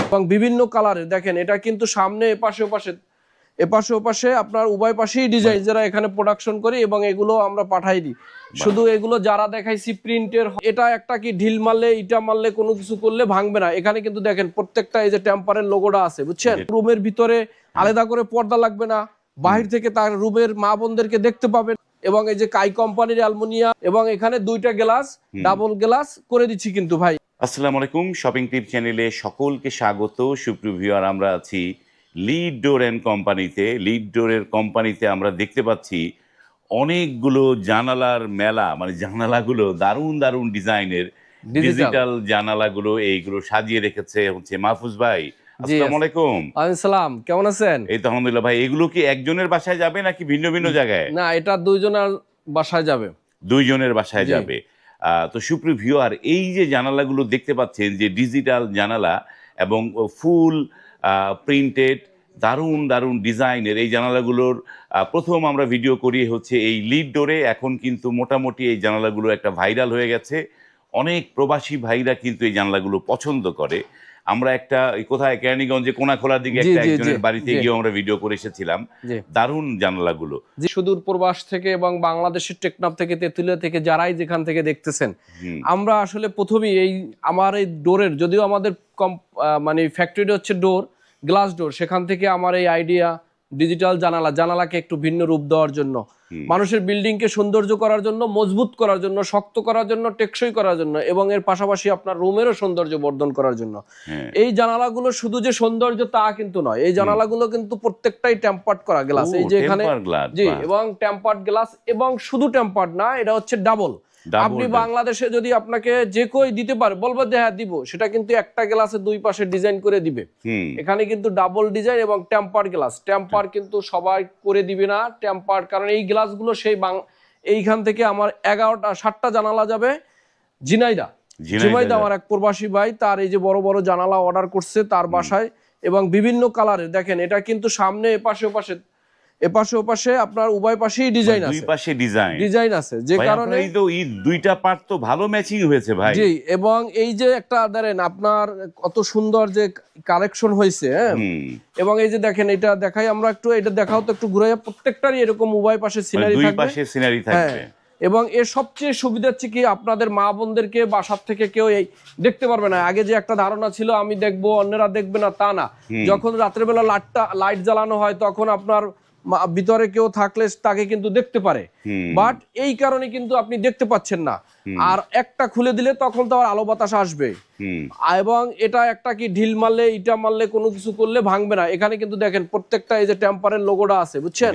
এবং বিভিন্ন কালারের দেখেন, এটা কিন্তু সামনে এপাশে ওপাশে আপনার উভয় পাশেই ডিজাইন যারা এখানে প্রোডাকশন করি এবং এগুলো আমরা পাঠাই দিই। শুধু এগুলো যারা দেখাইছি প্রিন্টের, এটা একটা কি ঢিল মারলে ইটা মারলে কোনো কিছু করলে ভাঙবে না। এখানে কিন্তু দেখেন প্রত্যেকটা এই যে টেম্পারের লোগোটা আছে, বুঝছেন। রুমের ভিতরে আলাদা করে পর্দা লাগবে না, বাহির থেকে তার রুমের মা বোনদেরকে দেখতে পাবেন। এবং এই যে কাই কোম্পানির অ্যালুমিনিয়াম এবং এখানে দুইটা গ্লাস ডাবল গ্লাস করে দিচ্ছি কিন্তু ভাই। আসসালামু আলাইকুম, শপিং টিপ চ্যানেলে সকলকে স্বাগত। সুপ্রিয় ভিউয়ার, আমরা আছি লিড ডোর এন্ড কোম্পানিতে। লিড ডোরের কোম্পানিতে আমরা দেখতে পাচ্ছি অনেকগুলো জানালার মেলা, মানে জানালাগুলো দারুণ দারুণ ডিজাইনের ডিজিটাল জানালাগুলো এইগুলো সাজিয়ে রেখেছে হচ্ছে মাহফুজ ভাই। আসসালামু আলাইকুম। আসসালাম, কেমন আছেন? এই তো আলহামদুলিল্লাহ ভাই। এগুলো কি একজনের বাসায় যাবে নাকি ভিন্ন ভিন্ন জায়গায়? না, এটা দুইজনের বাসায় যাবে। দুইজনের বাসায় যাবে। তো সুপ্রিয় ভিউয়ার, এই যে জানালাগুলো দেখতে পাচ্ছেন, যে ডিজিটাল জানালা এবং ফুল প্রিন্টেড দারুণ দারুণ ডিজাইনের এই জানালাগুলোর প্রথম আমরা ভিডিও করি হচ্ছে এই লিড ডোরে। এখন কিন্তু মোটামুটি এই জানালাগুলো একটা ভাইরাল হয়ে গেছে। অনেক প্রবাসী ভাইরা কিন্তু এই জানালাগুলো পছন্দ করে। আমরা একটা কোথায় কেরানীগঞ্জে কোনাখোলার দিকে একটা একজনের বাড়িতে গিয়ে আমরা ভিডিও করে এসেছিলাম। দারুণ জানালাগুলো। সুদূর প্রবাস থেকে এবং বাংলাদেশের টেকনাফ থেকে, তেঁতুলিয়া থেকে যারাই যেখান থেকে দেখতেছেন, আমরা আসলে প্রথমেই এই আমার এই ডোরের, যদিও আমাদের মানে ফ্যাক্টরি হচ্ছে ডোর, গ্লাস ডোর, সেখান থেকে আমার এই আইডিয়া ডিজিটাল জানালাকে একটু ভিন্ন রূপ দেওয়ার জন্য, মানুষের বিল্ডিংকে সৌন্দর্য করার জন্য, মজবুত করার জন্য, শক্ত করার জন্য, টেকসই করার জন্য এবং এর পাশাপাশি আপনার রুমেরও সৌন্দর্য বর্ধন করার জন্য। এই জানালাগুলো শুধু যে সৌন্দর্য তা কিন্তু নয়, এই জানালাগুলো কিন্তু প্রত্যেকটাই টেম্পার্ড করা গ্লাস। এই যে এখানে জি, এবং টেম্পার্ড গ্লাস, এবং শুধু টেম্পার্ড না, এটা হচ্ছে ডাবল। আপনি বাংলাদেশে যদি আপনাকে যে কই দিতে পারে, বলবো যে হ্যাঁ দিব, সেটা কিন্তু একটা গ্লাসে দুই পাশে ডিজাইন করে দিবে। এখানে কিন্তু ডাবল ডিজাইন এবং টেম্পার গ্লাস। টেম্পার কিন্তু সবাই করে দিবে না টেম্পার, কারণ এই গ্লাসগুলো সেই এইখান থেকে আমার 7টা জানালা যাবে ঝিনাইদা আমার এক প্রবাসী ভাই, তার এই যে বড় বড় জানালা অর্ডার করছে তার বাসায়, এবং বিভিন্ন কালারের দেখেন, এটা কিন্তু সামনে এপাশে ওপাশে আপনার উভয় পাশেই ডিজাইন আছে, দুই পাশে ডিজাইন আছে, যে কারণে এই তো এই দুইটা পার্ট তো ভালো ম্যাচিং হয়েছে ভাই। জি, এবং এই যে একটা ধরেন আপনার কত সুন্দর যে কালেকশন হয়েছে, হ্যাঁ। এবং এই যে দেখেন, এটা দেখাই আমরা একটু, এটা দেখাও তো একটু ঘুরাইয়া, প্রত্যেকটারই এরকম উভয় পাশে সিনারি থাকবে। এবং এর সবচেয়ে সুবিধা হচ্ছে কি, আপনাদের মা বোনদেরকে বাসার থেকে কেউ এই দেখতে পারবে না। আগে যে একটা ধারণা ছিল আমি দেখবো অন্যরা দেখবে না, তা না। যখন রাত্রেবেলা লাইট জ্বালানো হয় তখন আপনার ভিতরে কেউ থাকলে তাকে কিন্তু দেখতে পারে, বাট এই কারণে কিন্তু আপনি দেখতে পাচ্ছেন না। আর একটা খুলে দিলে তখন তো আবার আলো বাতাস আসবে, এবং এটা একটা কি ঢিল মারলে ইটা মারলে কোনো কিছু করলে ভাঙবে না। এখানে কিন্তু দেখেন প্রত্যেকটা এই যে টেম্পারের লোগোটা আছে, বুঝছেন,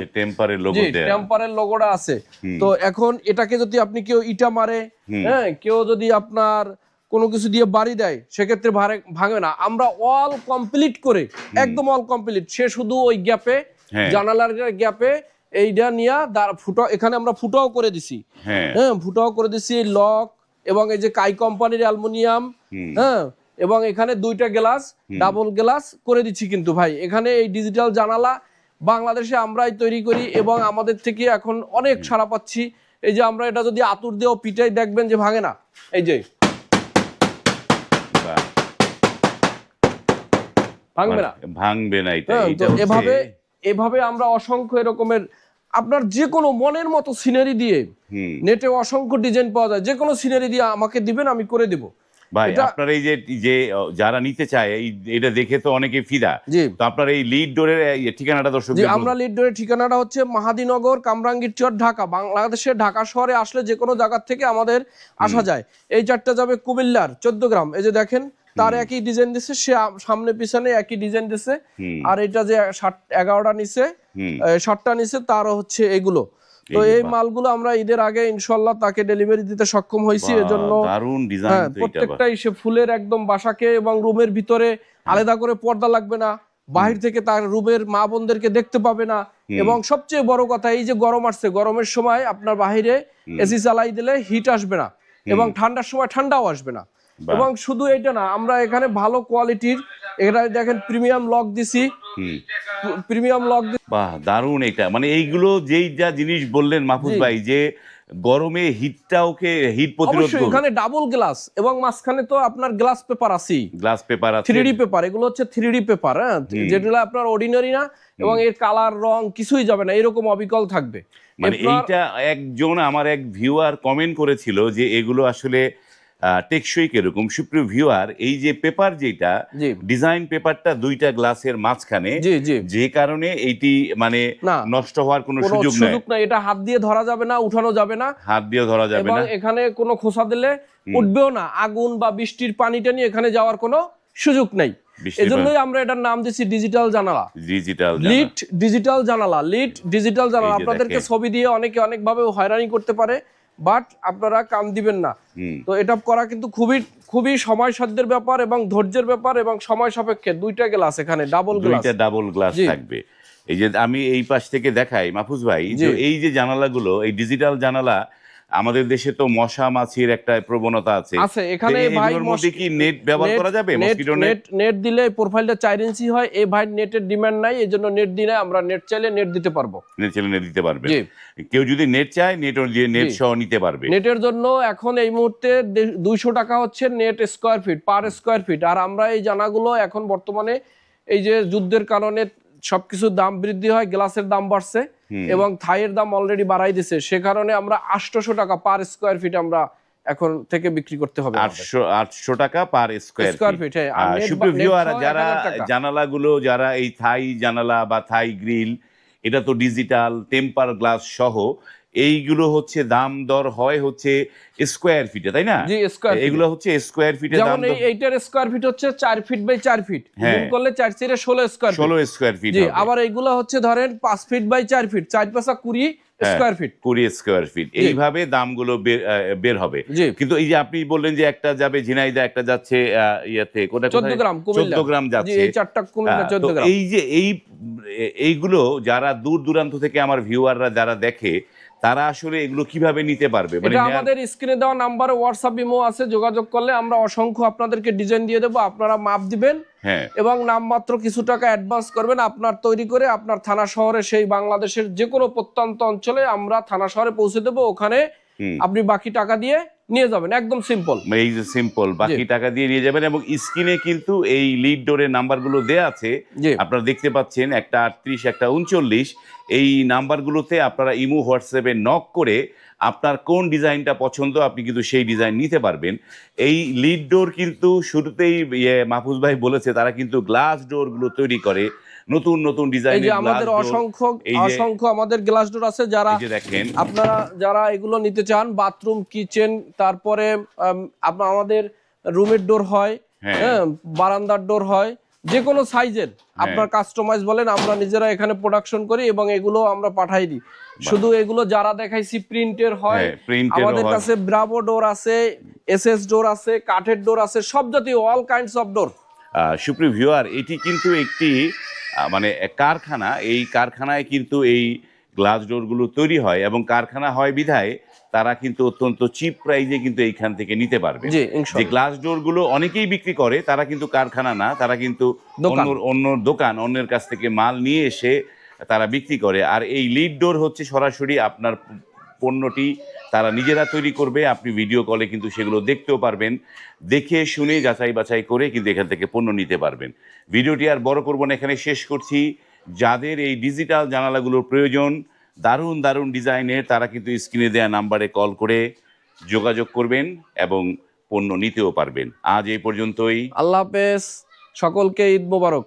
টেম্পারের লোগোটা আছে। তো এখন এটাকে যদি আপনি কেউ ইটা মারে, হ্যাঁ, কেউ যদি আপনার কোনো কিছু দিয়ে বাড়ি দেয়, সেক্ষেত্রে ভাঙবে না। আমরা অল কমপ্লিট করে, একদম অল কমপ্লিট, সে শুধু ওই গ্যাপে, জানালার গ্যাপে এইটা নিয়ে ফুটো, এখানে আমরা ফুটাও করে দিছি, হ্যাঁ, ফুটাও করে দিছি লক, এবং এই যে কাই কোম্পানির অ্যালুমিনিয়াম, হ্যাঁ, এবং এখানে দুইটা গ্লাস ডাবল গ্লাস করে দিচ্ছি কিন্তু ভাই। এখানে এই ডিজিটাল জানালা বাংলাদেশে আমরাই তৈরি করি এবং আমাদের থেকে এখন অনেক সাড়া পাচ্ছি। এই যে আমরা এটা যদি আতুর দিয়েও পিটাই, দেখবেন যে ভাঙে না, এই যে ভাঙবে না। এভাবে আমরা অসংখ্য এরকমের, আপনার যে কোনো মনের মতো সিনারি দিয়ে, নেটে অসংখ্য ডিজাইন পাওয়া যায়, যে কোনো সিনারি দিয়ে আমাকে দিবেন, আমি করে দেব ভাই। আপনার এই যে যারা নিতে চায়, এটা দেখে তো অনেকে ফিদা। তো আপনার এই লিড ডোরের ঠিকানাটা দর্শক, আমরা লিড ডোরের ঠিকানাটা হচ্ছে মাহাদীনগর, কামরাঙ্গীর চর, ঢাকা। বাংলাদেশের ঢাকা শহরে আসলে যে কোনো জায়গা থেকে আমাদের আসা যায়। এই চারটা যাবে কুমিল্লার 14 গ্রাম, এই যে দেখেন তার একই ডিজাইন দিছে, সে সামনে পিছনে একই ডিজাইন দিছে। আর এটা যে 11টা নিছে, 7টা নিছে, তারও হচ্ছে এগুলো। তো এই মালগুলো আমরা ঈদের আগে ইনশাআল্লাহ তাকে ডেলিভারি দিতে সক্ষম হয়েছি। এজন্য প্রত্যেকটাই সে ফুলের একদম বাসাকে এবং রুমের ভিতরে আলাদা করে পর্দা লাগবে না, বাহির থেকে তার রুমের মা বোনদেরকে দেখতে পাবে না। এবং সবচেয়ে বড় কথা, এই যে গরম আসছে, গরমের সময় আপনার বাহিরে এসি চালাই দিলে হিট আসবে না, এবং ঠান্ডার সময় ঠান্ডাও আসবে না। এবং শুধু এটা না, আমরা এখানে ভালো কোয়ালিটির, এটা দেখেন প্রিমিয়াম লক দিছি, বাহ দারুণ। এটা মানে এইগুলো যেই যা জিনিস বললেন মাহফুজ ভাই, যে গরমে হিট প্রতিরোধ অবশ্যই এখানে ডাবল গ্লাস এবং মাঝখানে তো আপনার গ্লাস পেপার আছেই, গ্লাস পেপার আছে, 3D পেপার, এগুলো হচ্ছে 3D পেপার, হ্যাঁ, যেগুলো আপনার অর্ডিনারি না এবং এর কালার রং কিছুই যাবে না, এরকম অবিকল থাকবে। মানে এইটা একজন আমার এক ভিউয়ার কমেন্ট করেছিল যে এগুলো আসলে টেকসই কিরকম। সুপ্রিয় ভিউয়ার, এই যে পেপার যেটা ডিজাইন পেপারটা দুইটা গ্লাসের মাঝখানে, যে কারণে এইটি মানে নষ্ট হওয়ার কোনো সুযোগ নাই। এটা হাত দিয়ে ধরা যাবে না, উঠানো যাবে না, হাত দিয়ে ধরা যাবে না, এখানে কোনো খোসা দিলে উঠবেও না, আগুন বা বৃষ্টির পানিটা নিয়ে এখানে যাওয়ার কোনো সুযোগ নাই। এজন্যই আমরা এটার নাম দিচ্ছি ডিজিটাল জানালা, লিড ডিজিটাল জানালা, লিড ডিজিটাল জানালা। আপনাদেরকে ছবি দিয়ে অনেকে অনেকভাবে হয়রানি করতে পারে, বাট আপনারা কান দিবেন না। তো এটা করা কিন্তু খুবই সময় সাধ্যের ব্যাপার এবং ধৈর্যের ব্যাপার এবং সময় সাপেক্ষে। দুইটা গ্লাস এখানে ডাবল গ্লাস থাকবে। এই যে আমি এই পাশ থেকে দেখাই মাহফুজ ভাই, যে এই যে জানালাগুলো, এই ডিজিটাল জানালা, আমাদের দেশে তো মশা মাছির একটা প্রবণতা আছে, এখানে ভাই কি নেট ব্যবহার করা যাবে? মসকিটো নেট দিলে প্রোফাইলটা 4 ইঞ্চি হয়। এই ভাই নেটের ডিমান্ড নাই, এজন্য নেট দিলে আমরা নেট চাইলে নেট দিতে পারবো, নেট দিতে পারবে। কেউ যদি নেট চায় নেট সহ নিতে পারবে। নেটের জন্য এখন এই মুহূর্তে 200 টাকা হচ্ছে net square feet, per square feet. আর আমরা এই জানাগুলো এখন বর্তমানে এই যে যুদ্ধের কারণে সবকিছুর দাম বৃদ্ধি হয়, গ্লাসের দাম বাড়ছে এবং থাইয়ের দাম অলরেডি বাড়াই দিছে, সে কারণে আমরা 800 টাকা পার স্কয়ার ফিট আমরা এখন থেকে বিক্রি করতে হবে। 800 টাকা পার স্কয়ার ফিট। সুপ্রিয় ভিউয়াররা, যারা জানালাগুলো, যারা এই থাই জানালা বা থাই গ্রিল, এটা তো ডিজিটাল টেম্পার গ্লাস সহ, এইগুলো হচ্ছে দাম দর হয় হচ্ছে স্কয়ার ফিটে, তাই না? এগুলো হচ্ছে স্কয়ার ফিটে দাম। যেমন এইটার স্কয়ার ফিট হচ্ছে 4 ফিট বাই 4 ফিট, গুণ করলে 4 4 16 স্কয়ার ফিট। আবার এইগুলো হচ্ছে ধরেন 5 feet by 4 feet, 4 5 20 square feet, 20 square feet. এইভাবে দামগুলো বের হবে। কিন্তু এই যে আপনি বললেন যে একটা যাবে ঝিনাইদহ, একটা যাচ্ছে ইয়াতে 14 গ্রাম, 14 গ্রাম যাচ্ছে, এই চারটা কুমিল্লা 14 গ্রাম। এই যে এইগুলো যারা দূর দূরান্ত থেকে আমার ভিউয়াররা যারা দেখে, তারা আসলে এগুলো কিভাবে নিতে পারবে? মানে আমাদের স্ক্রিনে দেওয়া নাম্বারে হোয়াটসঅ্যাপ ইমো আছে, যোগাযোগ করলে আমরা অসংখ্য আপনাদেরকে ডিজাইন দিয়ে দেবো, আপনারা মাপ দিবেন এবং নামমাত্র কিছু টাকা অ্যাডভান্স করবেন। আপনার তৈরি করে আপনার থানা শহরে, সেই বাংলাদেশের যে কোনো প্রত্যন্ত অঞ্চলে আমরা থানা শহরে পৌঁছে দেবো, ওখানে আপনি বাকি টাকা দিয়ে নিয়ে যাবেন। একদম সিম্পল, এই যে সিম্পল, বাকি টাকা দিয়ে নিয়ে যাবেন। এবং স্ক্রিনে কিন্তু এই লিড ডোরের নাম্বারগুলো দেয়া আছে, আপনারা দেখতে পাচ্ছেন, একটা 38, একটা 39। এই নাম্বারগুলোতে আপনারা ইমো হোয়াটসঅ্যাপে নক করে আপনার কোন ডিজাইনটা পছন্দ, আপনি কিন্তু সেই ডিজাইন নিতে পারবেন। এই লিড ডোর কিন্তু শুরুতেই মাহফুজ ভাই বলেছে, তারা কিন্তু গ্লাস ডোরগুলো তৈরি করে, নতুন নতুন ডিজাইনের। আমাদের অসংখ্য আমাদের গ্লাস ডোর আছে, যারা দেখেন, আপনারা যারা এগুলো নিতে চান, বাথরুম, কিচেন, তারপরে আমাদের রুমের ডোর হয়, বারান্দার ডোর হয়, যে কোনো সাইজের আপনার কাস্টমাইজ বলেন, আমরা নিজেরা এখানে প্রোডাকশন করি এবং এগুলো আমরা পাঠাই দিই। শুধু এগুলো যারা দেখাইছি প্রিন্টের হয়, আমাদের কাছে ব্রাভো ডোর আছে, এসএস ডোর আছে, কাঠের ডোর আছে, সব জাতীয় অল কাইন্ডস অফ ডোর। সুপ্রিয় ভিউয়ার, এটি কিন্তু একটি মানে কারখানা। এই কারখানায় কিন্তু এই গ্লাস ডোরগুলো তৈরি হয় এবং কারখানা হয় বিধায় তারা কিন্তু অত্যন্ত চিপ প্রাইজে কিন্তু এইখান থেকে নিতে পারবে। যে গ্লাস ডোরগুলো অনেকেই বিক্রি করে, তারা কিন্তু কারখানা না, তারা কিন্তু অন্য দোকান, অন্যের কাছ থেকে মাল নিয়ে এসে তারা বিক্রি করে। আর এই লিড ডোর হচ্ছে সরাসরি আপনার পণ্যটি তারা নিজেরা তৈরি করবে, আপনি ভিডিও কলে কিন্তু সেগুলো দেখতেও পারবেন, দেখে শুনে যাচাই বাছাই করে কিন্তু এখান থেকে পণ্য নিতে পারবেন। ভিডিওটি আর বড় করব না, এখানে শেষ করছি। যাদের এই ডিজিটাল জানালাগুলোর প্রয়োজন, দারুণ দারুণ ডিজাইনের, তারা কিন্তু স্ক্রিনে দেওয়া নাম্বারে কল করে যোগাযোগ করবেন এবং পণ্য নিতেও পারবেন। আজ এই পর্যন্তই। আল্লাহ হাফেজ, সকলকে ঈদ মোবারক।